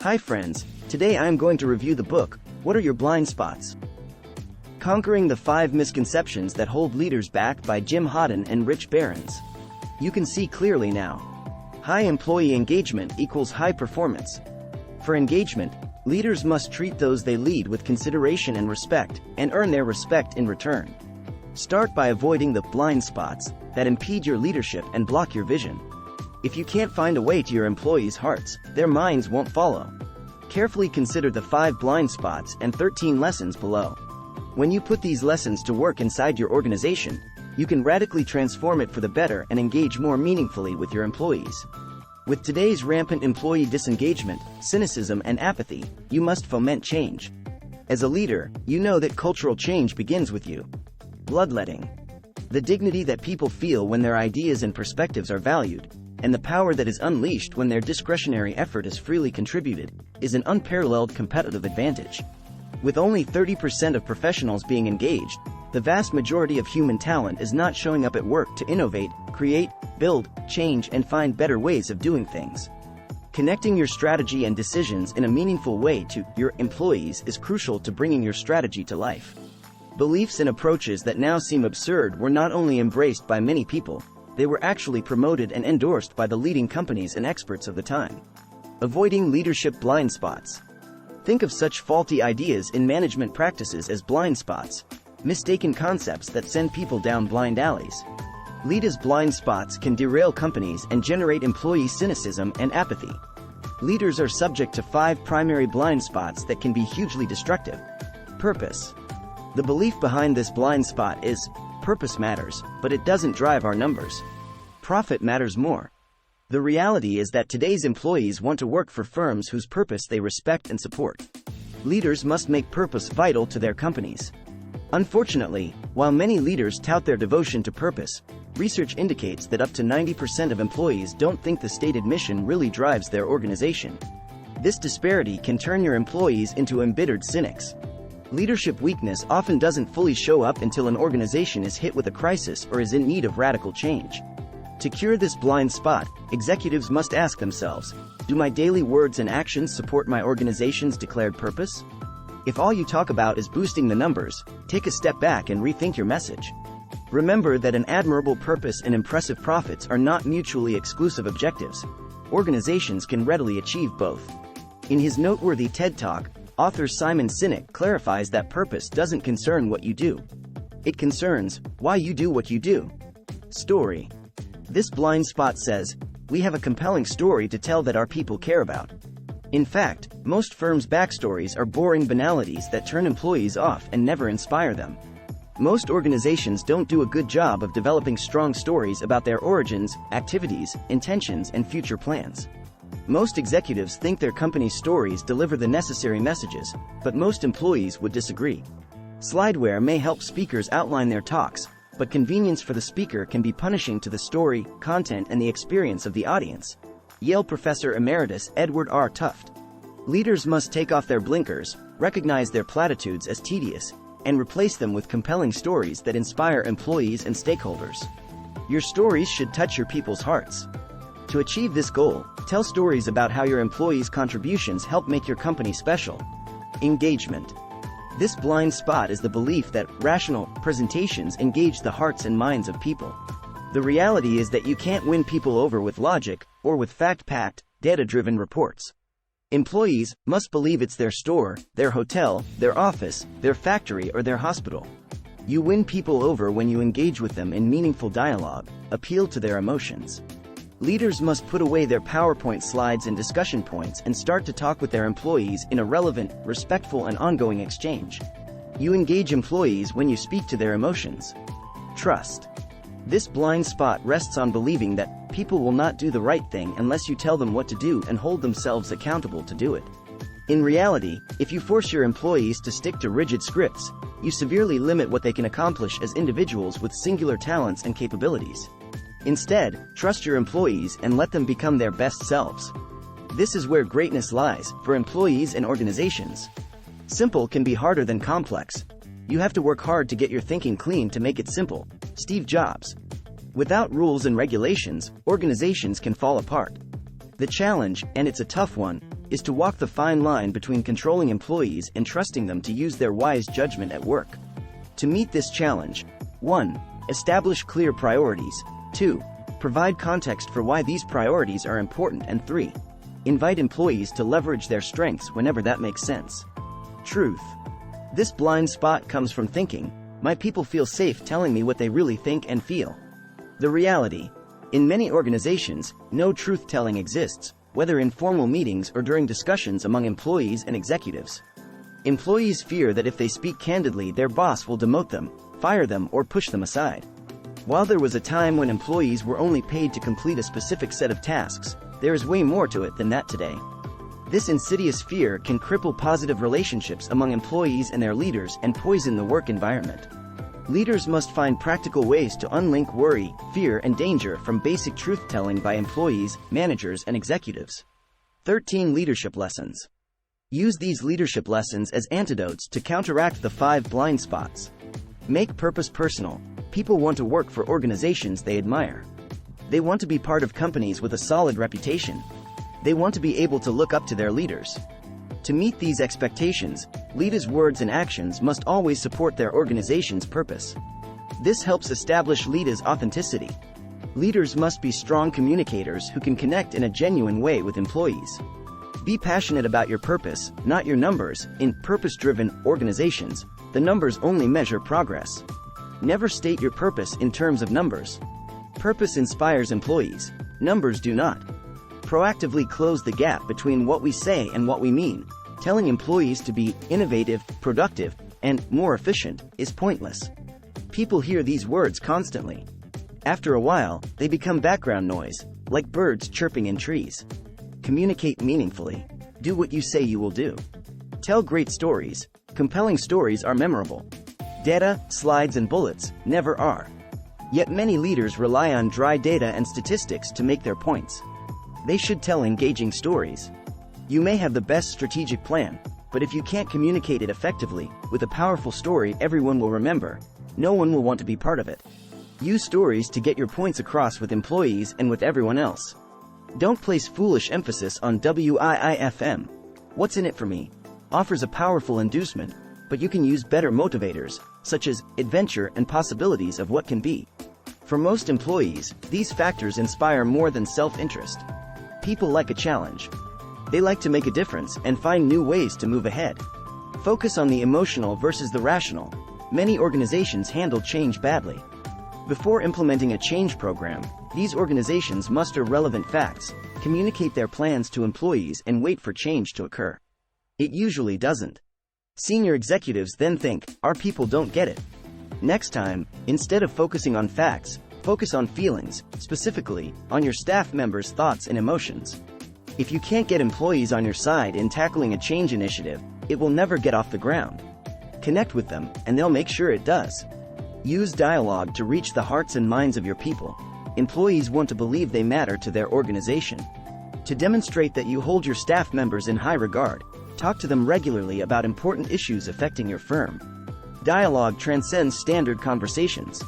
Hi friends, today I am going to review the book, What Are Your Blind Spots? Conquering the 5 Misconceptions That Hold Leaders Back by Jim Haudan and Berens. You can see clearly now. High employee engagement equals high performance. For engagement, leaders must treat those they lead with consideration and respect, and earn their respect in return. Start by avoiding the blind spots that impede your leadership and block your vision. If you can't find a way to your employees' hearts, their minds won't follow. Carefully consider the 5 blind spots and 13 lessons below. When you put these lessons to work inside your organization, you can radically transform it for the better and engage more meaningfully with your employees. With today's rampant employee disengagement, cynicism, and apathy, you must foment change. As a leader, you know that cultural change begins with you. Bloodletting. The dignity that people feel when their ideas and perspectives are valued, and the power that is unleashed when their discretionary effort is freely contributed, is an unparalleled competitive advantage. With only 30% of professionals being engaged, the vast majority of human talent is not showing up at work to innovate, create, build, change, and find better ways of doing things. Connecting your strategy and decisions in a meaningful way to your employees is crucial to bringing your strategy to life. Beliefs and approaches that now seem absurd were not only embraced by many people, they were actually promoted and endorsed by the leading companies and experts of the time. Avoiding leadership blind spots. Think of such faulty ideas in management practices as blind spots, mistaken concepts that send people down blind alleys. Leaders' blind spots can derail companies and generate employee cynicism and apathy. Leaders are subject to 5 primary blind spots that can be hugely destructive. Purpose. The belief behind this blind spot is, purpose matters, but it doesn't drive our numbers. Profit matters more. The reality is that today's employees want to work for firms whose purpose they respect and support. Leaders must make purpose vital to their companies. Unfortunately, while many leaders tout their devotion to purpose, research indicates that up to 90% of employees don't think the stated mission really drives their organization. This disparity can turn your employees into embittered cynics. Leadership weakness often doesn't fully show up until an organization is hit with a crisis or is in need of radical change. To cure this blind spot, executives must ask themselves, do my daily words and actions support my organization's declared purpose? If all you talk about is boosting the numbers, take a step back and rethink your message. Remember that an admirable purpose and impressive profits are not mutually exclusive objectives. Organizations can readily achieve both. In his noteworthy TED Talk, author Simon Sinek clarifies that purpose doesn't concern what you do. It concerns why you do what you do. Story. This blind spot says, we have a compelling story to tell that our people care about. In fact, most firms' backstories are boring banalities that turn employees off and never inspire them. Most organizations don't do a good job of developing strong stories about their origins, activities, intentions, and future plans. Most executives think their company's stories deliver the necessary messages, but most employees would disagree. Slideware may help speakers outline their talks, but convenience for the speaker can be punishing to the story, content, and the experience of the audience. Yale professor emeritus Edward R. Tufte. Leaders must take off their blinkers, recognize their platitudes as tedious, and replace them with compelling stories that inspire employees and stakeholders. Your stories should touch your people's hearts. To achieve this goal, tell stories about how your employees' contributions help make your company special. Engagement. This blind spot is the belief that rational presentations engage the hearts and minds of people. The reality is that you can't win people over with logic, or with fact-packed, data-driven reports. Employees must believe it's their store, their hotel, their office, their factory, or their hospital. You win people over when you engage with them in meaningful dialogue, appeal to their emotions. Leaders must put away their PowerPoint slides and discussion points and start to talk with their employees in a relevant, respectful, and ongoing exchange. You engage employees when you speak to their emotions. Trust. This blind spot rests on believing that people will not do the right thing unless you tell them what to do and hold themselves accountable to do it. In reality, if you force your employees to stick to rigid scripts, you severely limit what they can accomplish as individuals with singular talents and capabilities. Instead, trust your employees and let them become their best selves. This is where greatness lies, for employees and organizations. Simple can be harder than complex. You have to work hard to get your thinking clean to make it simple. Steve Jobs. Without rules and regulations, organizations can fall apart. The challenge, and it's a tough one, is to walk the fine line between controlling employees and trusting them to use their wise judgment at work. To meet this challenge, 1. Establish clear priorities. 2. Provide context for why these priorities are important, and 3. Invite employees to leverage their strengths whenever that makes sense. Truth. This blind spot comes from thinking, my people feel safe telling me what they really think and feel. The reality. In many organizations, no truth-telling exists, whether in formal meetings or during discussions among employees and executives. Employees fear that if they speak candidly, their boss will demote them, fire them, or push them aside. While there was a time when employees were only paid to complete a specific set of tasks, there is way more to it than that today. This insidious fear can cripple positive relationships among employees and their leaders and poison the work environment. Leaders must find practical ways to unlink worry, fear, and danger from basic truth-telling by employees, managers, and executives. 13 Leadership Lessons. Use these leadership lessons as antidotes to counteract the 5 blind spots. Make purpose personal. People want to work for organizations they admire. They want to be part of companies with a solid reputation. They want to be able to look up to their leaders. To meet these expectations, leaders' words and actions must always support their organization's purpose. This helps establish leaders' authenticity. Leaders must be strong communicators who can connect in a genuine way with employees. Be passionate about your purpose, not your numbers. In purpose-driven organizations, the numbers only measure progress. Never state your purpose in terms of numbers. Purpose inspires employees. Numbers do not. Proactively close the gap between what we say and what we mean. Telling employees to be innovative, productive, and more efficient is pointless. People hear these words constantly. After a while, they become background noise, like birds chirping in trees. Communicate meaningfully. Do what you say you will do. Tell great stories. Compelling stories are memorable. Data, slides, and bullets never are. Yet many leaders rely on dry data and statistics to make their points. They should tell engaging stories. You may have the best strategic plan, but if you can't communicate it effectively, with a powerful story everyone will remember, no one will want to be part of it. Use stories to get your points across with employees and with everyone else. Don't place foolish emphasis on WIIFM. What's in it for me? Offers a powerful inducement, but you can use better motivators, such as adventure and possibilities of what can be. For most employees, these factors inspire more than self-interest. People like a challenge. They like to make a difference and find new ways to move ahead. Focus on the emotional versus the rational. Many organizations handle change badly. Before implementing a change program, these organizations muster relevant facts, communicate their plans to employees, and wait for change to occur. It usually doesn't. Senior executives then think, our people don't get it. Next time, instead of focusing on facts, focus on feelings, specifically, on your staff members' thoughts and emotions. If you can't get employees on your side in tackling a change initiative, it will never get off the ground. Connect with them, and they'll make sure it does. Use dialogue to reach the hearts and minds of your people. Employees want to believe they matter to their organization. To demonstrate that you hold your staff members in high regard, talk to them regularly about important issues affecting your firm. Dialogue transcends standard conversations.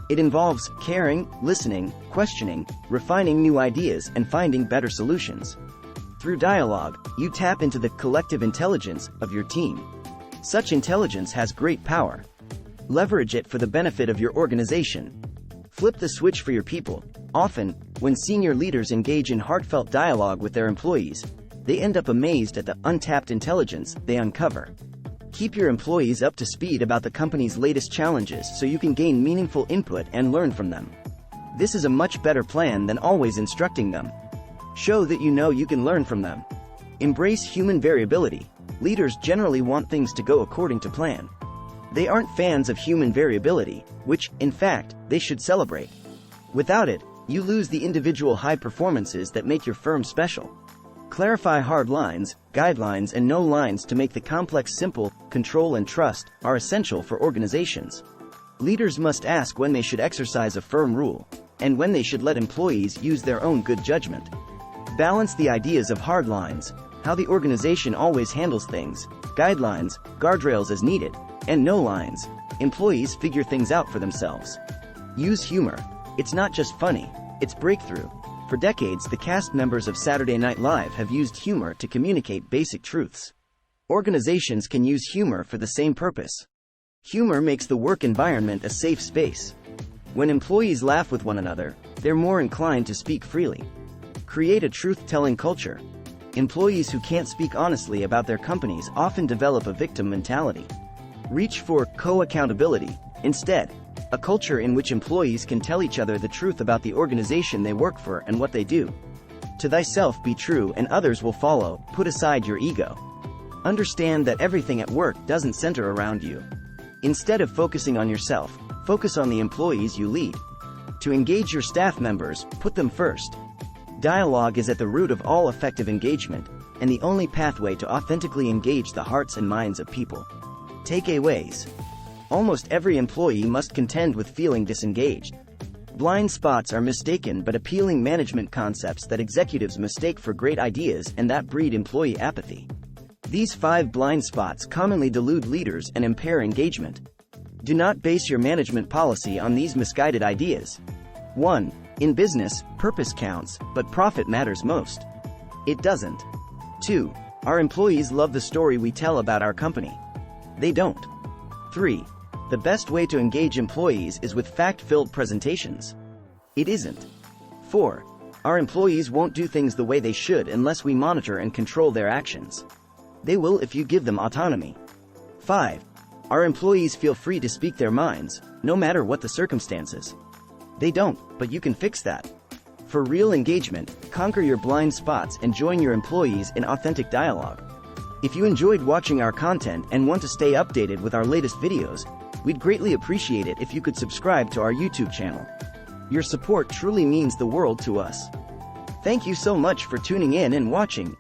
It involves caring, listening, questioning, refining new ideas, and finding better solutions. Through dialogue, you tap into the collective intelligence of your team. Such intelligence has great power. Leverage it for the benefit of your organization. Flip the switch for your people. Often, when senior leaders engage in heartfelt dialogue with their employees, they end up amazed at the untapped intelligence they uncover. Keep your employees up to speed about the company's latest challenges so you can gain meaningful input and learn from them. This is a much better plan than always instructing them. Show that you know you can learn from them. Embrace human variability. Leaders generally want things to go according to plan. They aren't fans of human variability, which, in fact, they should celebrate. Without it, you lose the individual high performances that make your firm special. Clarify hard lines, guidelines, and no lines to make the complex simple. Control and trust are essential for organizations. Leaders must ask when they should exercise a firm rule, and when they should let employees use their own good judgment. Balance the ideas of hard lines, how the organization always handles things, guidelines, guardrails as needed, and no lines, employees figure things out for themselves. Use humor. It's not just funny, it's breakthrough. For decades, the cast members of Saturday Night Live have used humor to communicate basic truths. Organizations can use humor for the same purpose. Humor makes the work environment a safe space. When employees laugh with one another, they're more inclined to speak freely. Create a truth-telling culture. Employees who can't speak honestly about their companies often develop a victim mentality. Reach for co-accountability. Instead, a culture in which employees can tell each other the truth about the organization they work for and what they do. To thyself be true and others will follow. Put aside your ego. Understand that everything at work doesn't center around you. Instead of focusing on yourself, focus on the employees you lead. To engage your staff members, put them first. Dialogue is at the root of all effective engagement, and the only pathway to authentically engage the hearts and minds of people. Takeaways. Almost every employee must contend with feeling disengaged. Blind spots are mistaken but appealing management concepts that executives mistake for great ideas and that breed employee apathy. These 5 blind spots commonly delude leaders and impair engagement. Do not base your management policy on these misguided ideas. 1. In business, purpose counts, but profit matters most. It doesn't. 2. Our employees love the story we tell about our company. They don't. 3. The best way to engage employees is with fact-filled presentations. It isn't. 4. Our employees won't do things the way they should unless we monitor and control their actions. They will if you give them autonomy. 5. Our employees feel free to speak their minds, no matter what the circumstances. They don't, but you can fix that. For real engagement, conquer your blind spots and join your employees in authentic dialogue. If you enjoyed watching our content and want to stay updated with our latest videos, we'd greatly appreciate it if you could subscribe to our YouTube channel. Your support truly means the world to us. Thank you so much for tuning in and watching.